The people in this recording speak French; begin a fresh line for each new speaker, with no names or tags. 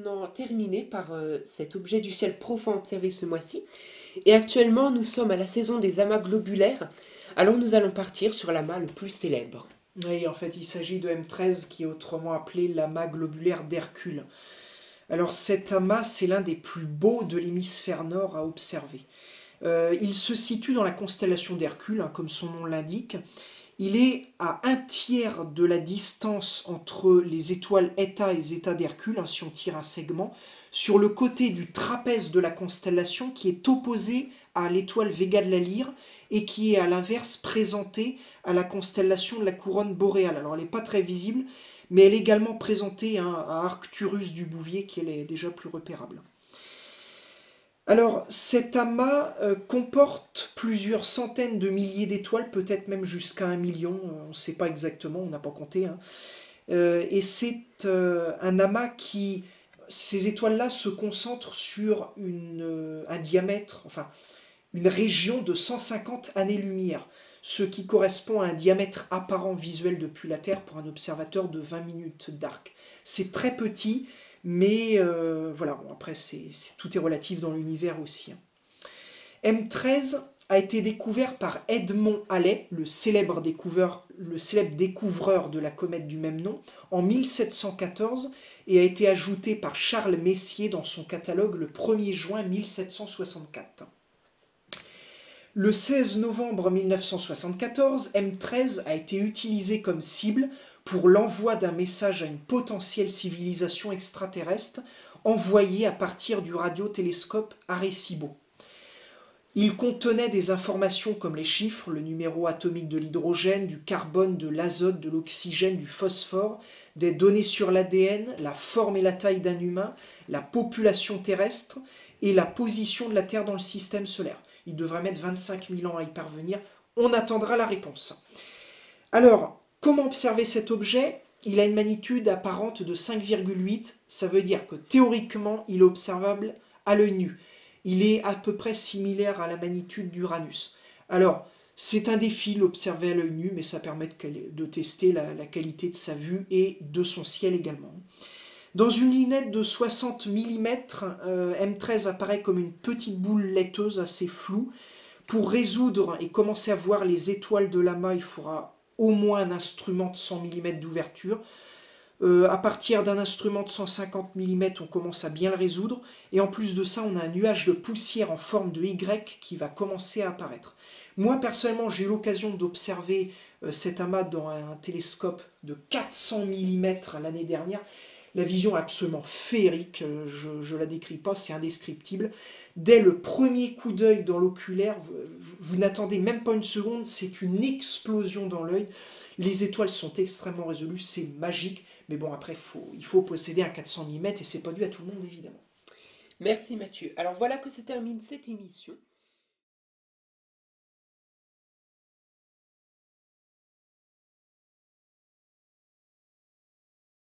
maintenant terminé par cet objet du ciel profond observé ce mois-ci. Et actuellement, nous sommes à la saison des amas globulaires. Alors nous allons partir sur l'amas le plus célèbre.
Oui, en fait, il s'agit de M13, qui est autrement appelé l'amas globulaire d'Hercule. Alors cet amas, c'est l'un des plus beaux de l'hémisphère nord à observer. Il se situe dans la constellation d'Hercule, hein, comme son nom l'indique. Il est à un tiers de la distance entre les étoiles Eta et Zeta d'Hercule, hein, si on tire un segment, sur le côté du trapèze de la constellation qui est opposé à l'étoile Vega de la Lyre et qui est à l'inverse présentée à la constellation de la couronne boréale. Alors elle n'est pas très visible, mais elle est également présentée, hein, à Arcturus du Bouvier, qui est déjà plus repérable. Alors, cet amas comporte plusieurs centaines de milliers d'étoiles, peut-être même jusqu'à 1 million, on ne sait pas exactement, on n'a pas compté, hein. Et c'est un amas qui, ces étoiles-là se concentrent sur un diamètre, enfin une région de 150 années-lumière, ce qui correspond à un diamètre apparent visuel depuis la Terre pour un observateur de 20 minutes d'arc. C'est très petit, mais voilà, bon, après tout est relatif dans l'univers aussi, hein. M13 a été découvert par Edmond Halley, le célèbre découvreur de la comète du même nom, en 1714 et a été ajouté par Charles Messier dans son catalogue le 1er juin 1764. Le 16 novembre 1974, M13 a été utilisé comme cible pour l'envoi d'un message à une potentielle civilisation extraterrestre envoyé à partir du radiotélescope Arecibo. Il contenait des informations comme les chiffres, le numéro atomique de l'hydrogène, du carbone, de l'azote, de l'oxygène, du phosphore, des données sur l'ADN, la forme et la taille d'un humain, la population terrestre et la position de la Terre dans le système solaire. Il devrait mettre 25 000 ans à y parvenir. On attendra la réponse. Alors, comment observer cet objet? Il a une magnitude apparente de 5,8. Ça veut dire que théoriquement, il est observable à l'œil nu. Il est à peu près similaire à la magnitude d'Uranus. Alors, c'est un défi l'observer à l'œil nu, mais ça permet de tester la qualité de sa vue et de son ciel également. Dans une lunette de 60 mm, M13 apparaît comme une petite boule laiteuse assez floue. Pour résoudre et commencer à voir les étoiles de l'amas, il faudra au moins un instrument de 100 mm d'ouverture. À partir d'un instrument de 150 mm, on commence à bien le résoudre. Et en plus de ça, on a un nuage de poussière en forme de Y qui va commencer à apparaître. Moi, personnellement, j'ai eu l'occasion d'observer cet amas dans un télescope de 400 mm l'année dernière. La vision est absolument féerique, je ne la décris pas, c'est indescriptible. Dès le premier coup d'œil dans l'oculaire, vous n'attendez même pas une seconde, c'est une explosion dans l'œil. Les étoiles sont extrêmement résolues, c'est magique. Mais bon, après, il faut posséder un 400 mm et c'est pas dû à tout le monde, évidemment.
Merci Mathieu. Alors voilà que se termine cette émission.